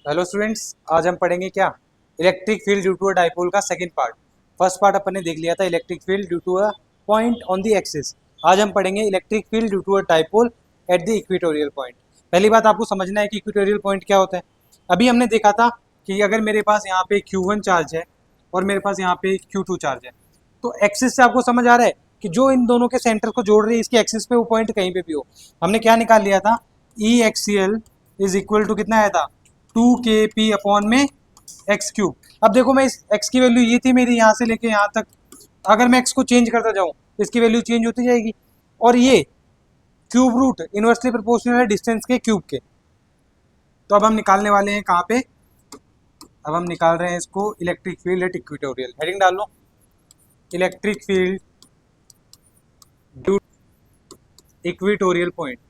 Hello students, आज हम पढ़ेंगे क्या electric field due to a dipole का सेकंड पार्ट। फर्स्ट पार्ट अपन ने देख लिया था electric field due to a point on the axis. आज हम पढ़ेंगे electric field due to a dipole at the equatorial point. पहली बात आपको समझना है कि इक्वेटोरियल पॉइंट क्या होता है। अभी हमने देखा था कि अगर मेरे पास यहाँ पे Q1 चार्ज है और मेरे पास यहाँ पे Q2 चार्ज है, तो एक्सिस से आपको समझ आ रहा है कि जो इन दोनों के सेंटर को जोड़ रही है इसकी एक्सिस पे वो पॉइंट कहीं पे भी हो। हमने क्या निकाल लिया था, ई एक्सीएल इज इक्वल टू कितना आया था, 2kp अपॉन में एक्स क्यूब। अब देखो मैं इस एक्स की वैल्यू ये थी मेरी यहाँ से लेके यहाँ तक, अगर मैं एक्स को चेंज करता जाऊँ तो इसकी वैल्यू चेंज होती जाएगी। और ये क्यूब रूट इनवर्सली प्रोपोर्शनल है डिस्टेंस के क्यूब के। तो अब हम निकालने वाले हैं कहाँ पे, अब हम निकाल रहे हैं इसको electric field at equatorial. Heading डाल लो, electric field due equatorial point.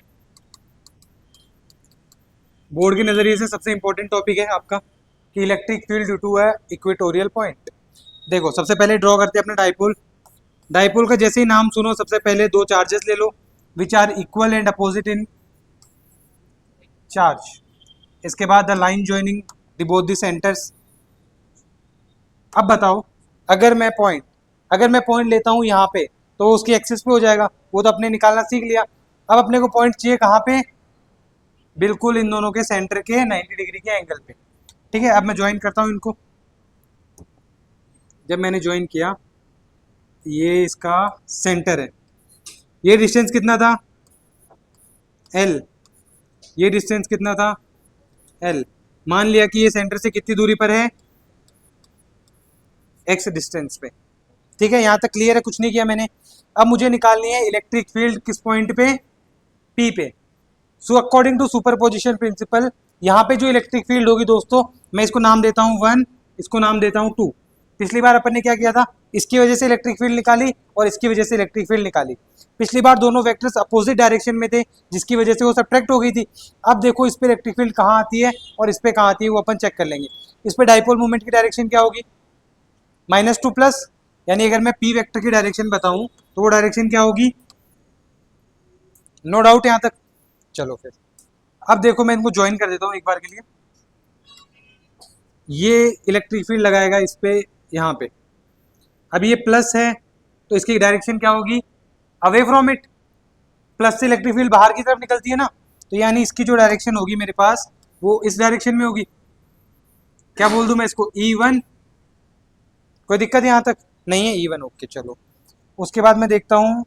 Board के नज़रिए से सबसे इंपॉर्टेंट टॉपिक है आपका कि इलेक्ट्रिक फील्ड ड्यू टू है इक्वेटोरियल पॉइंट। देखो सबसे पहले ड्रॉ करते हैं अपना डाइपोल। डाइपोल का जैसे ही नाम सुनो सबसे पहले दो चार्जेस ले लो which are equal and opposite in charge. इसके बाद the line joining the both the centres. अब बताओ, अगर मैं पॉइंट लेता हूँ यहाँ पे तो उसकी एक्सिस पे हो जाएगा, वो तो अपने निकालना सीख लिया। अब अपने को पॉइंट चाहिए कहाँ पे, बिल्कुल इन दोनों के सेंटर के 90 डिग्री के एंगल पे। ठीक है, अब मैं ज्वाइन करता हूँ इनको। जब मैंने ज्वाइन किया, ये इसका सेंटर है, ये डिस्टेंस कितना था L, ये डिस्टेंस कितना था L। मान लिया कि ये सेंटर से कितनी दूरी पर है, x डिस्टेंस पे। ठीक है, यहाँ तक क्लियर है, कुछ नहीं किया मैंने। अब मुझे निकालनी है इलेक्ट्रिक फील्ड किस पॉइंट पे, P पे। So according to superposition principle यहाँ पे जो इलेक्ट्रिक फील्ड होगी दोस्तों, मैं इसको नाम देता हूँ 1, इसको नाम देता हूँ 2। पिछली बार अपन ने क्या किया था, इसकी वजह से इलेक्ट्रिक फील्ड निकाली और इसकी वजह से इलेक्ट्रिक फील्ड निकाली। पिछली बार दोनों वेक्टर्स अपोजिट डायरेक्शन में थे जिसकी वजह से वो सब्ट्रैक्ट हो गई थी। अब देखो इस पे इलेक्ट्रिक फील्ड कहाँ आती है और इस पे कहाँ आती है, वो अपन चेक कर लेंगे। इस पे डाइपोल मूवमेंट की डायरेक्शन क्या होगी, -2+, यानी अगर मैं पी वेक्टर की डायरेक्शन बताऊं तो वो डायरेक्शन क्या होगी, नो डाउट यहाँ तक। चलो फिर अब देखो मैं इनको ज्वाइन कर देता हूँ एक बार के लिए। ये इलेक्ट्रिक फील्ड लगाएगा इस पे, यहाँ पे। अब ये प्लस है तो इसकी डायरेक्शन क्या होगी, अवे फ्रॉम इट। प्लस से इलेक्ट्रिक फील्ड बाहर की तरफ निकलती है ना, तो यानी इसकी जो डायरेक्शन होगी मेरे पास वो इस डायरेक्शन में होगी। क्या बोल दूं मैं इसको, E1। कोई दिक्कत यहाँ तक नहीं है, E1 ओके। चलो उसके बाद मैं देखता हूँ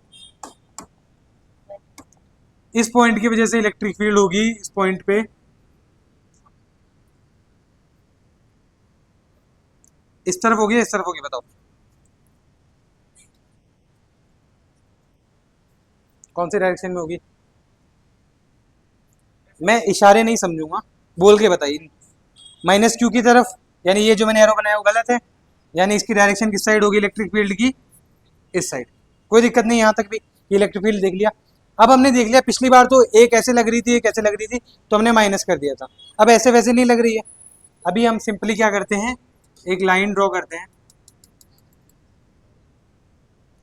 इस पॉइंट की वजह से इलेक्ट्रिक फील्ड होगी इस पॉइंट पे, इस तरफ होगी या इस तरफ होगी बताओ, कौन सी डायरेक्शन में होगी। मैं इशारे नहीं समझूंगा, बोल के बताइए। -Q की तरफ, यानी ये जो मैंने एरो बनाया वो गलत है, यानी इसकी डायरेक्शन किस साइड होगी इलेक्ट्रिक फील्ड की, इस साइड। कोई दिक्कत नहीं यहाँ तक भी, ये इलेक्ट्रिक फील्ड देख लिया। अब हमने देख लिया पिछली बार तो एक ऐसे लग रही थी एक ऐसे लग रही थी, तो हमने माइनस कर दिया था। अब ऐसे वैसे नहीं लग रही है। अभी हम सिंपली क्या करते हैं, एक लाइन ड्रॉ करते हैं।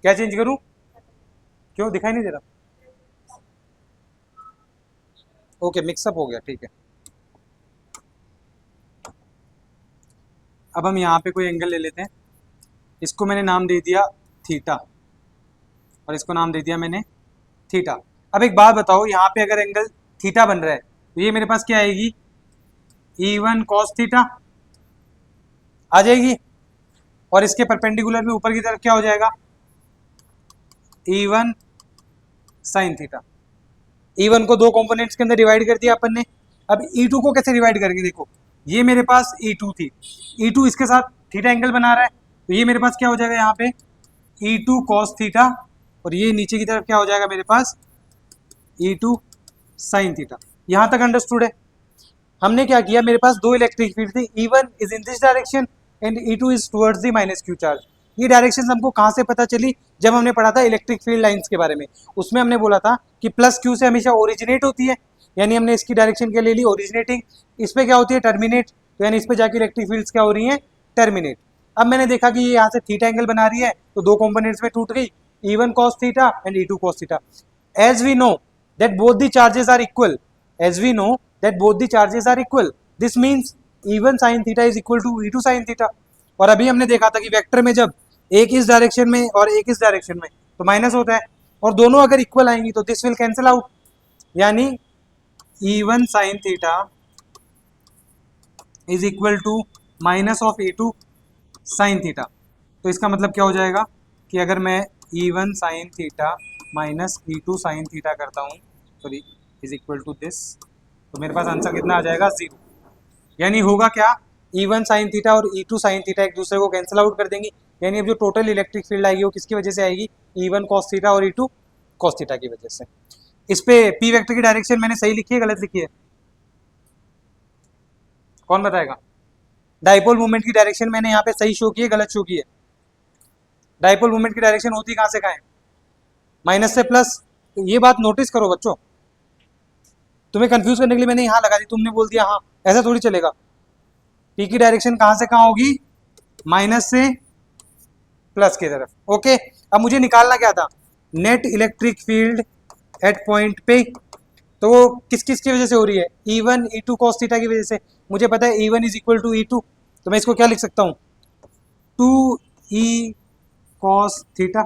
क्या चेंज करूं, क्यों दिखाई नहीं दे रहा, ओके मिक्सअप हो गया, ठीक है। अब हम यहाँ पे कोई एंगल ले लेते हैं, इसको मैंने नाम दे दिया थीटा और इसको नाम दे दिया मैंने थीटा। अब एक बात बताओ, यहाँ पे अगर एंगल थीटा बन रहा है तो ये मेरे पास क्या आएगी, E1 cos थीटा आ जाएगी, और इसके परपेंडिकुलर में ऊपर की तरफ क्या हो जाएगा, E1 sin थीटा। E1 को दो कंपोनेंट्स के अंदर डिवाइड कर दिया अपन ने। अब E2 को कैसे डिवाइड करके देखो, ये मेरे पास E2 थी, E2 इसके साथ थीटा एंगल बना रहा है, तो ये मेरे पास क्या हो जाएगा यहाँ पे E2 cos थीटा, और ये नीचे की तरफ क्या हो जाएगा मेरे पास E2 sin थीटा। यहाँ तक अंडरस्टूड है। हमने क्या किया, मेरे पास दो इलेक्ट्रिक फील्ड थे, E1 is in this direction and E2 is towards the -Q charge. ये डायरेक्शन हमको कहाँ से पता चली, जब हमने पढ़ा था इलेक्ट्रिक फील्ड लाइंस के बारे में। उसमें हमने बोला था कि +Q से हमेशा ओरिजिनेट होती है, यानी हमने इसकी डायरेक्शन क्या ले ली, ओरिजिनेटिंग। इस पर क्या होती है, टर्मिनेट, तो यानी इस पर जाके इलेक्ट्रिक फील्ड्स क्या हो रही हैं, टर्मिनेट। अब मैंने देखा कि ये यहाँ से थीटा एंगल बना रही है तो दो कंपोनेंट्स में टूट गई, E1 cos theta and E2 cos theta. As we know that both the charges are equal, as we know that both the charges are equal, this means E1 sine theta is equal to E2 sine theta. और अभी हमने देखा था कि vector में जब एक इस डायरेक्शन में और एक इस डायरेक्शन में तो माइनस होता है, और दोनों अगर इक्वल आएंगी तो दिस विल कैंसिल आउट, यानी E1 sine theta is equal to minus of E2 sine theta. तो इसका मतलब क्या हो जाएगा कि अगर मैं E1 sine theta minus E2 sine theta करता हूँ, sorry, is equal to this, तो मेरे पास आंसर कितना आ जाएगा, 0। यानी होगा क्या, E1 साइन थीटा और E2 साइन थीटा एक दूसरे को कैंसिल आउट कर देंगी, यानी अब जो टोटल इलेक्ट्रिक फील्ड आएगी वो किसकी वजह से आएगी, E1 कॉस थीटा और E2 कॉस थीटा की वजह से। इस पे पी वेक्टर की डायरेक्शन मैंने सही लिखी है गलत लिखी है, कौन बताएगा? डाइपोल मूवमेंट की डायरेक्शन मैंने यहाँ पे सही शो की है गलत शो की है? डाइपोल मूवमेंट की डायरेक्शन होती कहाँ से कहाँ है, माइनस से प्लस। तो ये बात नोटिस करो बच्चों, तुम्हें कंफ्यूज करने के लिए मैंने यहाँ लगा दी, तुमने बोल दिया हाँ, ऐसा थोड़ी चलेगा। पी की डायरेक्शन कहाँ से कहाँ होगी, माइनस से प्लस की तरफ। ओके, अब मुझे निकालना क्या था, net electric field eight point पे। तो वो किस किस की वजह से हो रही है, E1 E2 cos थीटा की वजह से। मुझे पता है E1 is equal to E2, तो मैं इसको क्या लिख सकता हूँ, 2E cos थीटा।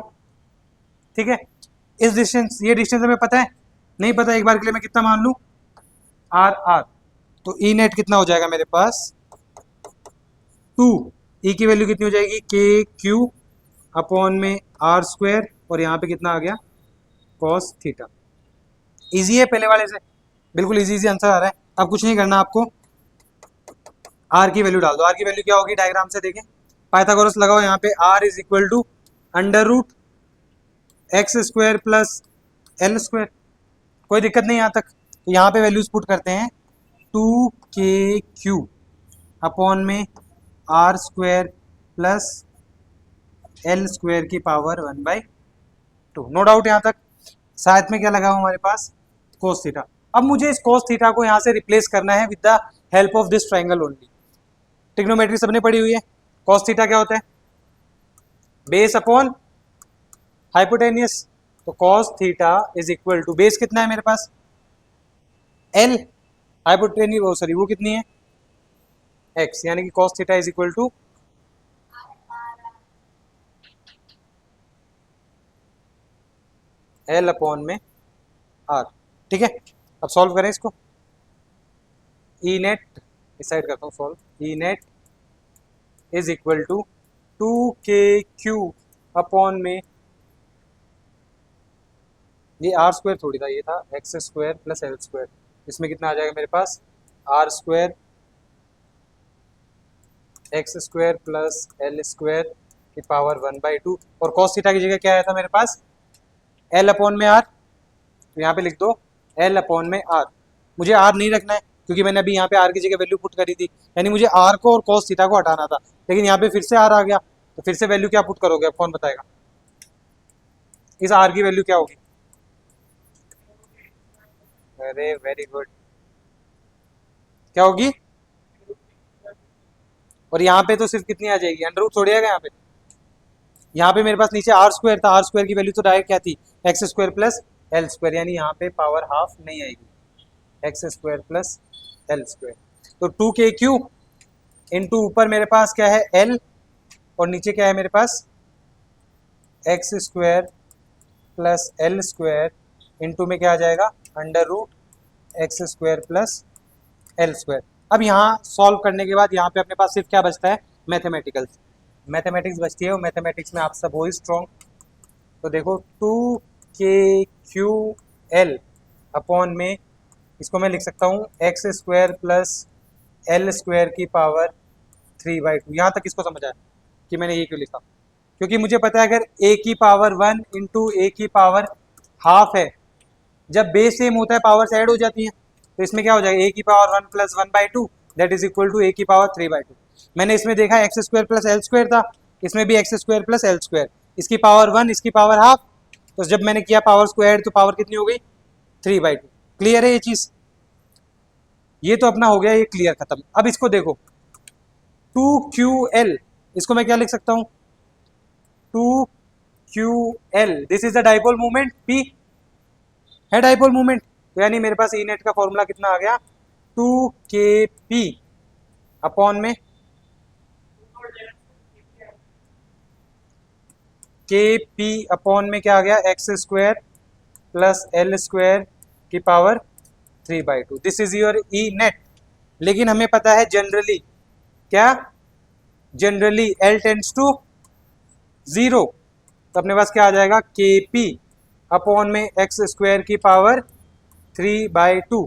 ठीक है, इस डिस्टेंस, ये डिस्टेंस हमें पता है, नहीं पता एक बार के लिए मैं कितना मान लूँ, R। तो E नेट कितना हो जाएगा मेरे पास, 2, E की वैल्यू कितनी हो जाएगी, KQ अपॉन में R², और यहाँ पे कितना आ गया, cos थीटा। इजी है पहले वाले से, बिल्कुल इजी इजी आंसर आ रहा है। अब कुछ नहीं करना आपको, आर की वैल्यू डाल दो। आर की वैल्यू क्या होगी, डायग्राम से देखें, पाइथागोरस लगाओ यहाँ पे, r is equal to under root x square plus l square. कोई दिक्कत नहीं यहाँ तक, तो यहाँ पे वैल्यूज पुट करते हैं, 2KQ अपॉन में R² प्लस एल स्क्वायर की पावर 1/2। नो डाउट यहाँ तक। साथ में क्या लगा हुआ हमारे पास, कोस थीटा। अब मुझे इस कोस थीटा को यहाँ से रिप्लेस करना है with the help of this triangle only. Trigonometry सबने पढ़ी हुई है, कॉस थीटा क्या होता है, बेस अपॉन हाइपोटेनियस। तो cos theta is equal to, base कितना है मेरे पास, एल, हाइपोटेनियस वो सॉरी वो कितनी है, एक्स, यानी कि cos theta is equal to l upon में आर। ठीक है, अब सॉल्व करें इसको, ई नेट डिसाइड करता हूँ solve, E net is equal to 2KQ upon में, ये R² थोड़ी था, ये था X² प्लस L²। इसमें कितना आ जाएगा मेरे पास, R² X² प्लस L² की पावर 1/2, और cos थीटा की जगह क्या आया था मेरे पास, L अपॉन में R। तो यहाँ पे लिख दो L अपॉन में R। मुझे R नहीं रखना है क्योंकि मैंने अभी यहाँ पे R की जगह वैल्यू पुट करी थी, यानी मुझे R को और cos थीटा को हटाना था, लेकिन यहाँ पे फिर से R आ गया, तो फिर से वैल्यू क्या पुट करोगे, अब कौन बताएगा, इस R की वैल्यू क्या होगी, अरे वेरी गुड, क्या होगी, और यहाँ पे तो सिर्फ कितनी आ जाएगी, अंडर रूट थोड़ी आएगा यहाँ पे। यहाँ पे मेरे पास नीचे R² था, R² की वैल्यू तो डायरेक्ट क्या थी, X² प्लस L², यानी यहाँ पे पावर हाफ नहीं आएगी, X² प्लस L²। तो 2KQ इंटू ऊपर मेरे पास क्या है L, और नीचे क्या है मेरे पास X² प्लस L² इंटू में क्या आ जाएगा, under root X² plus L²। अब यहाँ सॉल्व करने के बाद यहाँ पे अपने पास सिर्फ क्या बचता है, मैथमेटिकल्स, मैथमेटिक्स बचती है, और मैथमेटिक्स में आप सब हो स्ट्रॉन्ग। तो देखो 2KQL अपॉन में, इसको मैं लिख सकता हूँ X² प्लस L² की पावर 3/2। यहाँ तक इसको समझ आया कि मैंने ये क्यों लिखा, क्योंकि मुझे पता है अगर a की पावर 1 इंटू ए की पावर हाफ है, जब बेस सेम होता है पावर्स ऐड हो जाती हैं, तो इसमें क्या हो जाएगा, a की power 1 plus 1/2 that is equal to a की पावर 3/2। मैंने इसमें देखा X² प्लस L² था, इसमें भी X² प्लस L², इसकी पावर 1 इसकी पावर हाफ, तो जब मैंने किया पावर्स को ऐड तो पावर कितनी हो गई, 3/2। क्लियर है ये चीज, ये तो अपना हो गया ये क्लियर खत्म। अब इसको देखो 2QL, इसको मैं क्या लिख सकता हूँ, 2QL, this is the dipole movement, P है डाइपोल मूवमेंट, तो यानी मेरे पास ई नेट का फॉर्मूला कितना आ गया, 2KP अपॉन में के पी अपॉन में क्या आ गया, x square plus l square की power 3/2। This is your e net. लेकिन हमें पता है जनरली क्या, जनरली एल टेंड्स टू 0, तो अपने पास क्या आ जाएगा, के पी अपॉन में एक्स स्क्वायर की पावर 3/2।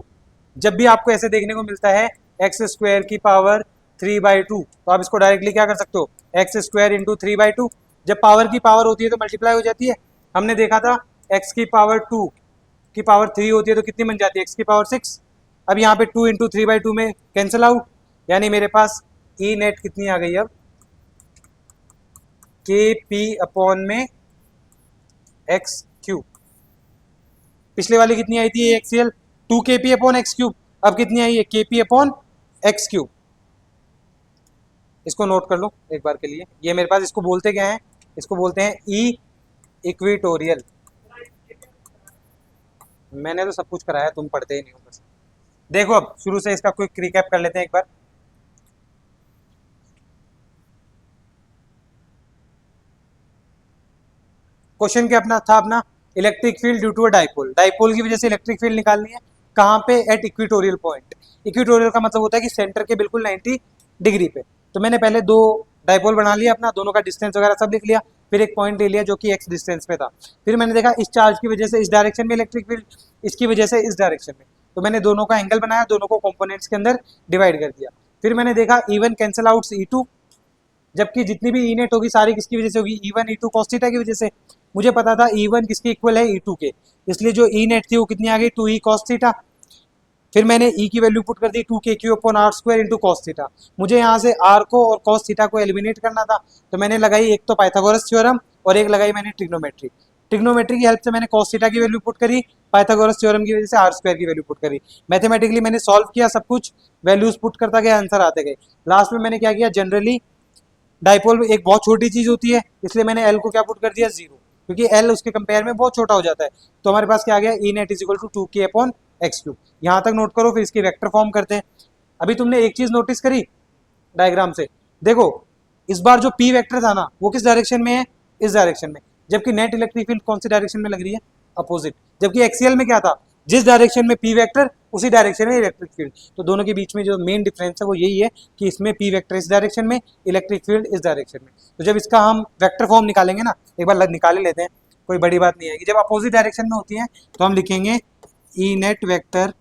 जब भी आपको ऐसे देखने को मिलता है एक्स स्क्वायर की पावर 3/2, तो आप इसको डायरेक्टली क्या कर सकते हो, एक्स स्क्वायर इंटू 3/2। जब पावर की पावर होती है तो मल्टीप्लाई हो जाती है। हमने देखा था एक्स की पावर 2 की पावर 3 होती है तो कितनी बन जाती है, एक्स की पावर 6। अब यहाँ पे 2 इंटू 3/2 में कैंसिल आउट, यानी मेरे पास ई नेट कितनी आ गई अब, के पी अपॉन में एक्स क्यूब। पिछले वाली कितनी आई थी एक्सीएल, 2 के पी अपॉन एक्स क्यूब। अब कितनी आई है, के पी अपॉन एक्स क्यूब। इसको नोट कर लो एक बार के लिए, ये मेरे पास, इसको बोलते क्या है, इसको बोलते हैं ई इक्विटोरियल। मैंने तो सब कुछ कराया, तुम पढ़ते ही नहीं हो बस। देखो अब शुरू से इसका क्विक रिकैप कर लेते हैं एक बार। क्वेश्चन क्या अपना था, अपना electric field due to a dipole. Dipole की वजह से इलेक्ट्रिक फील्ड निकालनी है, कहाँ पे, एट इक्विटोरियल पॉइंट। इक्विटोरियल का मतलब होता है कि सेंटर के बिल्कुल 90 डिग्री पे। तो मैंने पहले दो डाइपोल बना लिया अपना, दोनों का डिस्टेंस वगैरह सब लिख लिया, फिर एक पॉइंट ले लिया जो कि एक्स डिस्टेंस पे था। फिर मैंने देखा इस चार्ज की वजह से इस डायरेक्शन में इलेक्ट्रिक फील्ड, इसकी वजह से इस डायरेक्शन में, तो मैंने दोनों का एंगल बनाया, दोनों को कंपोनेंट्स के अंदर डिवाइड कर दिया। फिर मैंने देखा E1 कैंसिल आउट E2, जबकि जितनी भी ई नेट होगी सारी किसकी वजह से होगी, E1 E2 cos थीटा की वजह से। मुझे पता था E1 किसके इक्वल है, E2 के, इसलिए जो ई नेट थी वो कितनी आ गई, 2E cos थीटा। फिर मैंने ई की वैल्यू पुट कर दी 2k³ upon r square into cos theta. मुझे यहाँ से आर को और कॉस थीटा को एलिमिनेट करना था, तो मैंने लगाई एक तो पाइथागोरस थ्योरम और एक लगाई मैंने ट्रिग्नोमेट्री। ट्रिग्नोमेट्री की हेल्प से मैंने कॉस थीटा की वैल्यू पुट करी, पाइथागोरस थ्योरम की वजह से आर स्क्वायर की वैल्यू पुट करी। मैथमेटिकली मैंने सॉल्व किया सब कुछ, वैल्यूज पुट करता गया, आंसर आते गए। लास्ट में मैंने क्या किया, जनरली डाइपोल एक बहुत छोटी चीज होती है, इसलिए मैंने एल को क्या पुट कर दिया, 0, क्योंकि एल उसके कंपेयर में बहुत छोटा हो जाता है। तो हमारे पास क्या आ गया, e net is equal to 2k upon x cube. यहाँ तक नोट करो, फिर इसकी वेक्टर फॉर्म करते हैं। अभी तुमने एक चीज नोटिस करी डायग्राम से, देखो इस बार जो पी वेक्टर था ना वो किस डायरेक्शन में है, इस डायरेक्शन में, जबकि नेट इलेक्ट्रिक फील्ड कौन सी डायरेक्शन में लग रही है, अपोजिट। जबकि एक्सीएल में क्या था, जिस डायरेक्शन में पी वेक्टर उसी डायरेक्शन में इलेक्ट्रिक फील्ड। तो दोनों के बीच में जो मेन डिफरेंस है वो यही है कि इसमें पी वेक्टर इस डायरेक्शन में, इलेक्ट्रिक फील्ड इस डायरेक्शन में। तो जब इसका हम वेक्टर फॉर्म निकालेंगे ना, एक बार निकाल ही लेते हैं, कोई बड़ी बात नहीं आएगी। जब अपोजिट डायरेक्शन में होती है तो हम लिखेंगे e net vector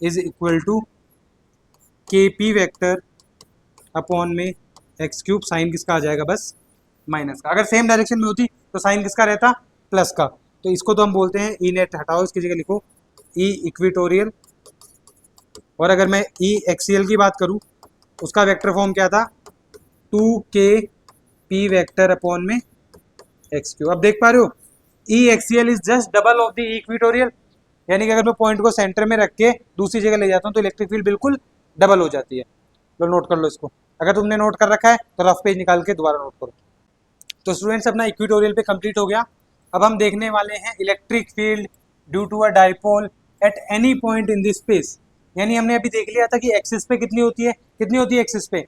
is equal to k p vector upon में एक्स क्यूब, साइन किसका आ जाएगा, बस माइनस का। अगर सेम डायरेक्शन में होती तो साइन किसका रहता, प्लस का। तो इसको तो हम बोलते हैं ई नेट, हटाओ इसकी जगह लिखो ई इक्विटोरियल। और अगर मैं ई एक्सीएल की बात करूं, उसका वेक्टर फॉर्म क्या था, 2k पी वेक्टर अपॉन में एक्स क्यूब। अब देख पा रहे हो, e axial is just double of the equatorial, यानी कि अगर मैं पॉइंट को सेंटर में रख के दूसरी जगह ले जाता हूँ तो इलेक्ट्रिक फील्ड बिल्कुल डबल हो जाती है। लो नोट कर लो इसको, अगर तुमने नोट कर रखा है तो रफ पेज निकाल के दोबारा नोट करो। तो स्टूडेंट्स अपना इक्विटोरियल पे कंप्लीट हो गया। अब हम देखने वाले हैं electric field due to a dipole at any point in this space. यानी हमने अभी देख लिया था कि एक्सिस पे कितनी होती है, कितनी होती है एक्सिस पे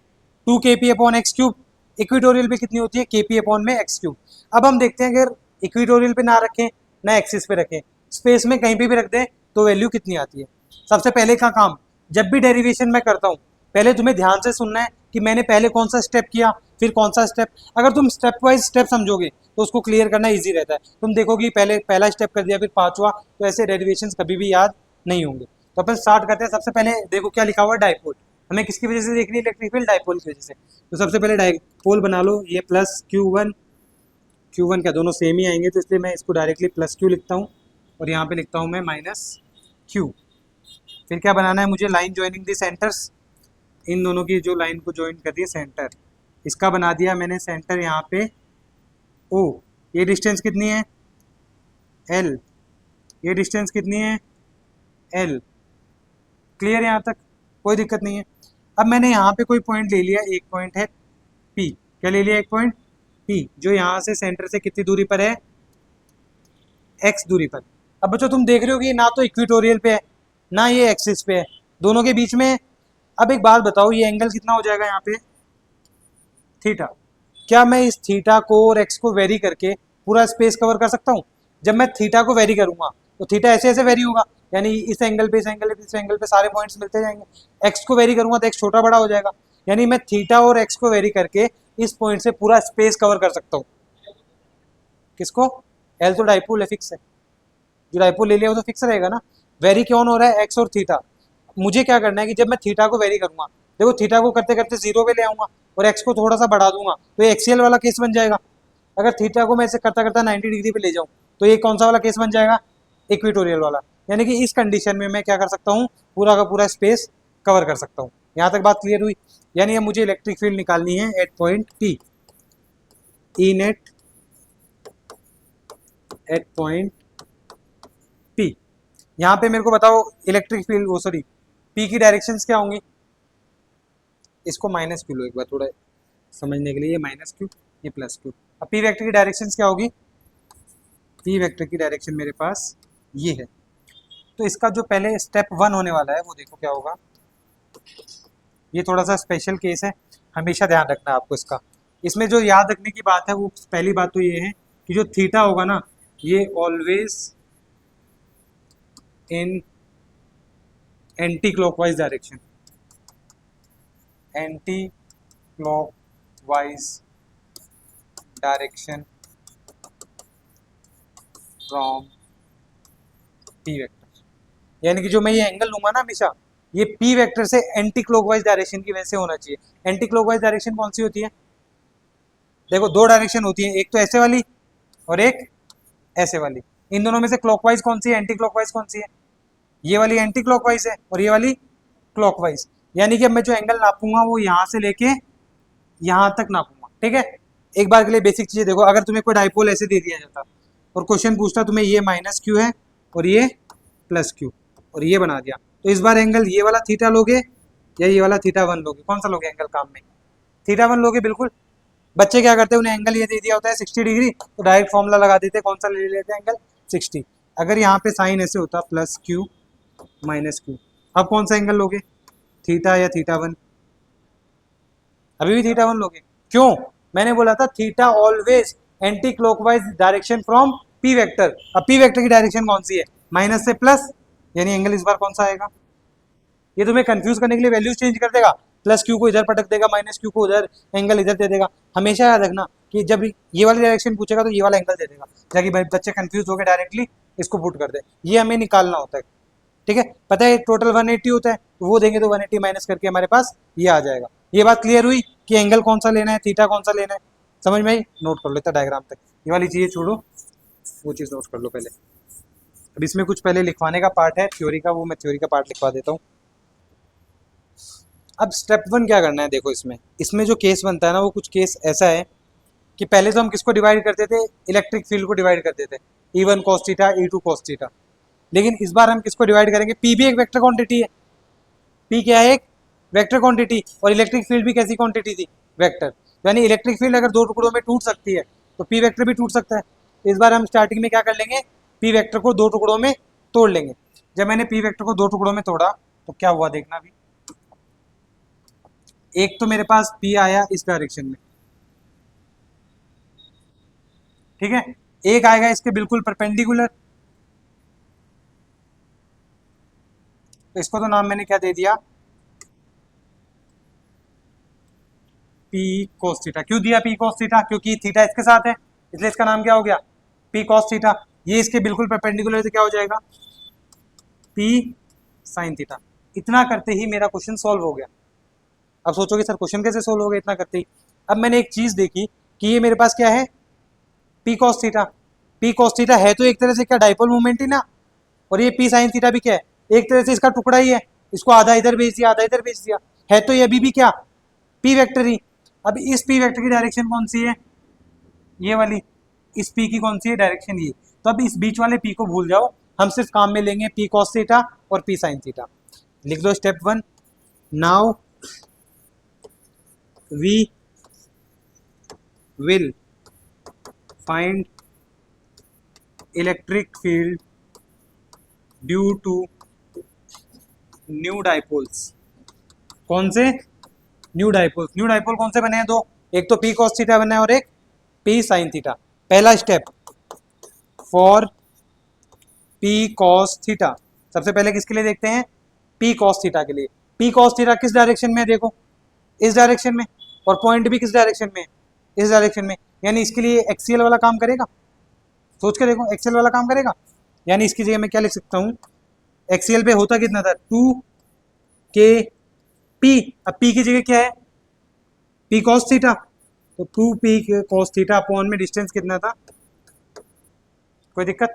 2kp upon x cube, equatorial पे कितनी होती है, kp अपॉन में एक्स क्यूब। अब हम देखते हैं अगर इक्विटोरियल पे ना रखें ना एक्सिस पे रखें, स्पेस में कहीं भी रख दें तो वैल्यू कितनी आती है। सबसे पहले का काम, जब भी डेरिवेशन मैं करता हूँ पहले तुम्हें ध्यान से सुनना है कि मैंने पहले कौन सा स्टेप किया फिर कौन सा स्टेप। अगर तुम स्टेप वाइज स्टेप समझोगे तो उसको क्लियर करना इजी रहता है। तुम देखोगे पहले पहला स्टेप कर दिया फिर पांचवा, तो ऐसे डेरिवेशन कभी भी याद नहीं होंगे। तो अपन स्टार्ट करते हैं। सबसे पहले देखो क्या लिखा हुआ है, डाइपोल। हमें किसकी वजह से देखनी है इलेक्ट्रिक फील्ड, डाइपोल की वजह से। तो सबसे पहले डाइपोल बना लो, ये प्लस Q1 क्या दोनों सेम ही आएंगे, तो इसलिए मैं इसको डायरेक्टली प्लस Q लिखता हूँ और यहाँ पे लिखता हूँ मैं माइनस Q। फिर क्या बनाना है मुझे, लाइन ज्वाइनिंग दी सेंटर्स, इन दोनों की जो लाइन को ज्वाइन कर दिया सेंटर, इसका बना दिया मैंने सेंटर यहाँ पे O। ये डिस्टेंस कितनी है, L। ये डिस्टेंस कितनी है, L। क्लियर यहाँ तक, कोई दिक्कत नहीं है। अब मैंने यहाँ पे कोई पॉइंट ले लिया, एक पॉइंट है P। क्या ले लिया, एक पॉइंट P, जो यहाँ से सेंटर से कितनी दूरी पर है, x दूरी पर। अब बच्चों तुम देख रहे हो कि ना तो इक्विटोरियल पे है ना ये एक्सिस पे है, दोनों के बीच में अब एक बात बताओ, ये एंगल कितना हो जाएगा यहाँ पे, थीटा। क्या मैं इस थीटा को और एक्स को वेरी करके पूरा स्पेस कवर कर सकता हूँ? जब मैं थीटा को वेरी करूंगा तो थीटा ऐसे ऐसे वेरी होगा, यानी इस एंगल पे, इस एंगल पे, इस एंगल पे सारे पॉइंट्स मिलते जाएंगे। एक्स को वेरी करूंगा तो एक्स छोटा बड़ा हो जाएगा, यानी मैं थीटा और एक्स को वेरी करके इस पॉइंट से पूरा स्पेस कवर कर सकता हूँ। किसको? एल तो डाइपोल है, फिक्स है। जो डाइपोल ले लिया वो तो फिक्स रहेगा ना। वेरी कौन हो रहा है? एक्स और थीटा। मुझे क्या करना है कि जब मैं थीटा को वेरी करूंगा, देखो थीटा को करते करते जीरो पे ले आऊंगा और एक्स को थोड़ा सा बढ़ा दूंगा तो ये एक्सीएल वाला केस बन जाएगा। अगर थीटा को मैं ऐसे करता करता 90 डिग्री पे ले जाऊं तो ये कौन सा वाला केस बन जाएगा? इक्वेटोरियल वाला। यानी कि इस कंडीशन में मैं क्या कर सकता हूँ, पूरा का पूरा स्पेस कवर कर सकता हूँ। यहाँ तक बात क्लियर हुई? यानी अब मुझे इलेक्ट्रिक फील्ड निकालनी है at point P, E net at point P. यहाँ पे मेरे को बताओ इलेक्ट्रिक फील्ड, वो सॉरी पी की डायरेक्शंस क्या होंगी? इसको माइनस क्यू लो एक बार थोड़ा समझने के लिए, ये माइनस क्यू, ये प्लस क्यू। अब पी वेक्टर की डायरेक्शंस क्या होगी? पी वेक्टर की डायरेक्शन मेरे पास ये है। तो इसका जो पहले स्टेप वन होने वाला है वो देखो क्या होगा। ये थोड़ा सा स्पेशल केस है, हमेशा ध्यान रखना है आपको इसका। इसमें जो याद रखने की बात है वो पहली बात तो ये है कि जो थीटा होगा ना, ये always in anti clockwise direction, anti clockwise direction from P vector. यानी कि जो मैं ये एंगल लूंगा ना हमेशा, ये पी वेक्टर से एंटी क्लॉकवाइज डायरेक्शन की वजह से होना चाहिए। एंटी क्लॉकवाइज डायरेक्शन कौन सी होती है? देखो दो डायरेक्शन होती है, एक तो ऐसे वाली और एक ऐसे वाली। इन दोनों में से क्लॉकवाइज कौन सी है, एंटी क्लॉकवाइज कौन सी है? ये वाली एंटी क्लॉकवाइज है और ये वाली क्लॉकवाइज। यानी कि अब मैं जो एंगल नापूंगा वो यहाँ से लेके यहाँ तक नापूंगा। ठीक है, एक बार के लिए बेसिक चीजें देखो। अगर तुम्हें कोई डाइपोल ऐसे दे दिया जाता और क्वेश्चन पूछता तुम्हें ये माइनस क्यू है और ये प्लस क्यू और ये बना दिया, तो इस बार एंगल ये वाला थीटा लोगे या ये वाला थीटा वन लोगे? कौन सा लोगे एंगल काम में? थीटा वन लोगे बिल्कुल। बच्चे क्या करते हैं, उन्हें एंगल ये दे दिया होता है 60 डिग्री तो डायरेक्ट फॉर्मूला लगा देते हैं, कौन सा ले लेते हैं? एंगल 60। अगर यहाँ पे साइन ऐसे होता प्लस क्यू माइनस क्यू, अब कौन सा एंगल लोगे? थीटा या थीटा वन? अभी भी थीटा वन लोगे। क्यों? मैंने बोला था theta always anti clockwise direction from P vector. अब पी वेक्टर की डायरेक्शन कौन सी है? माइनस से प्लस, यानी एंगल इस बार कौन सा आएगा? ये तुम्हें कंफ्यूज करने के लिए वैल्यूज चेंज कर देगा, प्लस क्यू को इधर पटक देगा, माइनस क्यू को उधर, एंगल इधर दे देगा। हमेशा याद रखना कि जब ये वाली डायरेक्शन पूछेगा तो ये वाला एंगल दे देगा, ताकि बच्चे कंफ्यूज होकर डायरेक्टली इसको पुट कर दे। ये हमें निकालना होता है। ठीक है, पता है टोटल 180 होता है, तो वो देंगे तो 180 माइनस करके हमारे पास ये आ जाएगा। ये बात क्लियर हुई कि एंगल कौन सा लेना है, थीटा कौन सा लेना है? समझ में आई? नोट कर लो इतना डायग्राम तक। ये वाली चीज़ें छोड़ो, वो चीज़ नोट कर लो पहले। अब इसमें कुछ पहले लिखवाने का पार्ट है थ्योरी का, वो मैं थ्योरी का पार्ट लिखवा देता हूँ। अब स्टेप वन क्या करना है, देखो इसमें इसमें जो केस बनता है ना, वो कुछ केस ऐसा है कि पहले तो हम किसको डिवाइड करते थे? इलेक्ट्रिक फील्ड को डिवाइड करते थे, E1 cos theta, E2 cos theta. लेकिन इस बार हम किसको डिवाइड करेंगे? पी भी एक वेक्टर क्वांटिटी है। पी क्या है? एक वेक्टर क्वांटिटी। और इलेक्ट्रिक फील्ड भी कैसी क्वांटिटी थी? वेक्टर। यानी इलेक्ट्रिक फील्ड अगर दो टुकड़ों में टूट सकती है तो पी वेक्टर भी टूट सकता है। इस बार हम स्टार्टिंग में क्या कर लेंगे? पी वेक्टर को दो टुकड़ों में तोड़ लेंगे। जब मैंने पी वेक्टर को दो टुकड़ों में तोड़ा तो क्या हुआ देखना भी। एक तो मेरे पास पी आया इस डायरेक्शन में, ठीक है, एक आएगा इसके बिल्कुल परपेंडिकुलर, तो इसको तो नाम मैंने क्या दे दिया? P cos theta. क्यों दिया पी कोस थीटा? क्योंकि थीटा इसके साथ है, इसलिए इसका नाम क्या हो गया? P cos theta. ये इसके बिल्कुल परपेंडिकुलर, तो क्या हो जाएगा? P sine theta. इतना करते ही मेरा क्वेश्चन सॉल्व हो गया। अब सोचोगे सर क्वेश्चन कैसे सॉल्व हो गया इतना करते ही? अब मैंने एक चीज देखी कि ये मेरे पास क्या है? P cos theta. P cos theta है तो एक तरह से क्या डाइपोल मूवमेंट ही ना, और ये पी साइन थीटा भी क्या है? एक तरह से इसका टुकड़ा ही है। इसको आधा इधर भेज दिया, आधा इधर भेज दिया, है तो ये अभी भी क्या? पी वेक्टर ही। अब इस पी वेक्टर की डायरेक्शन कौन सी है? ये वाली। इस पी की कौन सी है डायरेक्शन? ये। तो अब इस बीच वाले पी को भूल जाओ, हम सिर्फ काम में लेंगे पी कॉस थीटा और पी साइन थीटा। लिख दो step one. Now we will find electric field due to new dipoles. कौन से? New dipole. न्यू डाइपोल कौन से बने हैं? दो, एक तो पी कॉस थीटा बना है और एक पी साइन थीटा। पहला step for P cos theta, सबसे पहले किसके लिए देखते हैं? पी कॉस थीटा के लिए। पी कॉस थीटा किस डायरेक्शन में है? देखो इस डायरेक्शन में, और पॉइंट भी किस डायरेक्शन में? इस डायरेक्शन में। यानी इसके लिए एक्सीएल वाला काम करेगा। सोच के देखो, एक्सीएल वाला काम करेगा। यानी इसकी जगह मैं क्या लिख सकता हूँ? एक्सीएल पे होता कितना था? 2 k पी। अब पी की जगह क्या है? P cos theta. तो 2 p कॉस थीटा अपॉन में डिस्टेंस कितना था? कोई दिक्कत?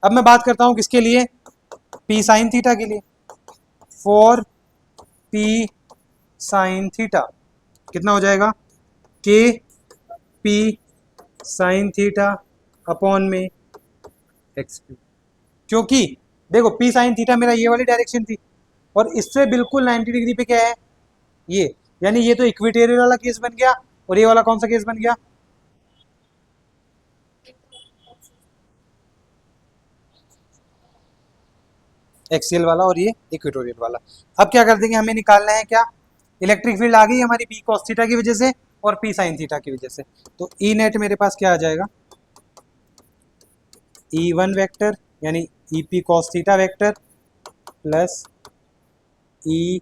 अब मैं बात करता हूं किसके लिए? पी साइन थीटा के लिए। फॉर पी साइन थीटा कितना हो जाएगा? K P sign theta upon में एक्स क्यू। क्योंकि देखो पी साइन थीटा मेरा ये वाली डायरेक्शन थी, और इससे बिल्कुल 90 डिग्री पे क्या है? ये। यानी ये तो इक्विटोरियल वाला केस बन गया, और ये वाला कौन सा केस बन गया? एक्सियल वाला, और ये इक्वेटोरियल वाला। अब क्या कर देंगे? हमें निकालना है क्या? इलेक्ट्रिक फील्ड आ गई हमारी पी कॉस थीटा की वजह से और पी साइन थीटा की वजह से। तो ई नेट मेरे पास क्या आ जाएगा? ई वन वैक्टर यानी e P cos theta vector plus E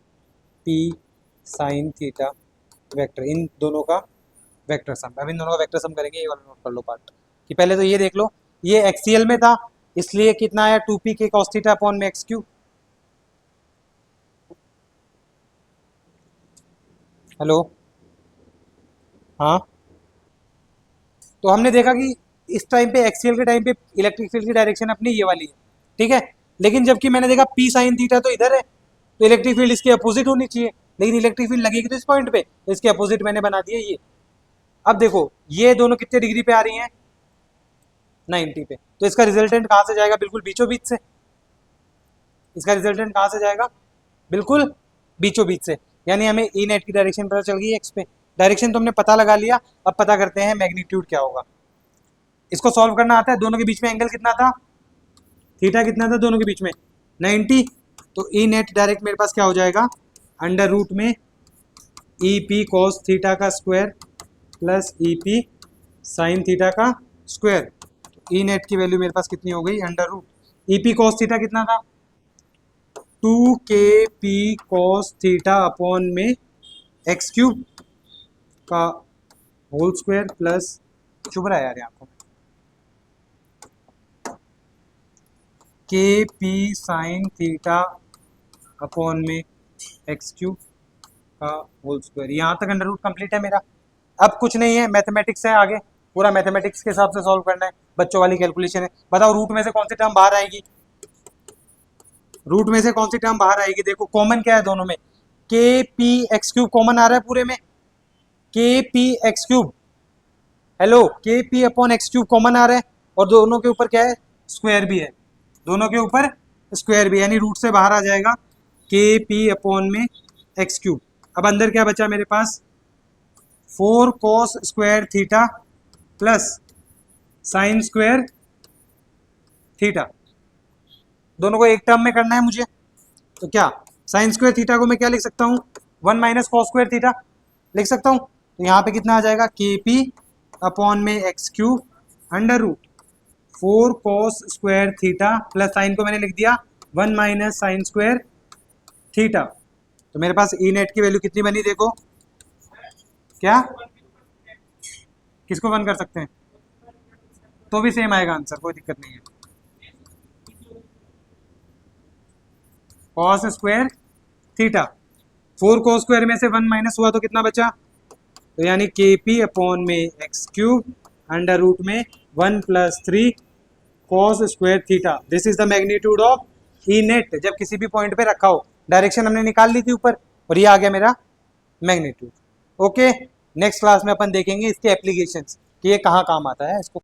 P sign theta vector, इन दोनों का वेक्टर सम। अब इन दोनों का वेक्टर सम करेंगे, ये वाला नोट कर लो पार्ट। कि पहले तो ये देख लो, ये एक्सीएल में था, इसलिए कितना आया? 2p के cos थीटा अपॉन में एक्स क्यू। हेलो, हाँ। तो हमने देखा कि इस टाइम पे एक्सीएल के टाइम पे इलेक्ट्रिक फील्ड की डायरेक्शन अपनी ये वाली है, ठीक है। लेकिन जबकि मैंने देखा पी साइन थीटा तो इधर है, तो इलेक्ट्रिक फील्ड इसके अपोजिट होनी चाहिए, लेकिन इलेक्ट्रिक फील्ड लगेगी तो इस पॉइंट पे, तो इसके अपोजिट मैंने बना दिया ये। अब देखो ये दोनों कितने डिग्री पे आ रही हैं? 90 पे। तो इसका रिजल्टेंट कहाँ से जाएगा? बिल्कुल बीचों बीच से। इसका रिजल्टेंट कहाँ से जाएगा? बिल्कुल बीचों बीच से। यानी हमें ई नेट की डायरेक्शन पता चल गई एक्स पे। डायरेक्शन तो हमने पता लगा लिया, अब पता करते हैं मैग्नीट्यूड क्या होगा। इसको सॉल्व करना आता है। दोनों के बीच में एंगल कितना था? थीटा कितना था दोनों के बीच में? 90। तो ई नेट डायरेक्ट मेरे पास क्या हो जाएगा? अंडर रूट में ई पी कॉस थीटा का square plus E P sign theta का स्क्वायर। ई नेट की वैल्यू मेरे पास कितनी हो गई? Under root E P cos theta कितना था? 2 k p cos theta upon में एक्स क्यूब का होल स्क्वायर प्लस, चुभ रहा है यार यहाँ को, k P sign theta upon में एक्स क्यूब का होल स्क्वायर। यहाँ तक अंडर रूट कंप्लीट है मेरा। अब कुछ नहीं है, मैथमेटिक्स है आगे, पूरा मैथमेटिक्स के हिसाब से सॉल्व करना है, बच्चों वाली कैलकुलेशन है। बताओ रूट में से कौन सी टर्म बाहर आएगी? रूट में से कौन सी टर्म बाहर आएगी? देखो कॉमन क्या है दोनों में? K p x cube common आ रहा है पूरे में, k p x cube. Hello, k P upon x cube common आ रहा है, और दोनों के ऊपर क्या है? स्क्वायर भी है। दोनों के ऊपर स्क्वायर भी, यानी रूट से बाहर आ जाएगा के पी अपॉन में एक्स क्यूब। अब अंदर क्या बचा मेरे पास? 4 cos square theta plus sine square theta. दोनों को एक टर्म में करना है मुझे, तो क्या साइन स्क्वायर थीटा को मैं क्या लिख सकता हूँ? 1 माइनस कॉस स्क्वायर थीटा लिख सकता हूँ। तो यहाँ पे कितना आ जाएगा? के पी अपॉन में x cube under root 4 cos square theta plus sine को मैंने लिख दिया 1 माइनस साइन स्क्वायर थीटा। तो मेरे पास ई नेट की वैल्यू कितनी बनी? देखो क्या, किसको वन कर सकते हैं? तो भी सेम आएगा आंसर, कोई दिक्कत नहीं है। Cos square theta, 4 cos square में से 1 माइनस हुआ तो कितना बचा? तो यानी के पी अपॉन में एक्स क्यूब अंडर रूट में 1 plus 3 cos square theta. This is the magnitude of E net, जब किसी भी पॉइंट पे रखा हो। डायरेक्शन हमने निकाल ली थी ऊपर, और ये आ गया मेरा मैग्नीट्यूड। ओके, नेक्स्ट क्लास में अपन देखेंगे इसके एप्लीकेशंस कि ये कहाँ काम आता है। इसको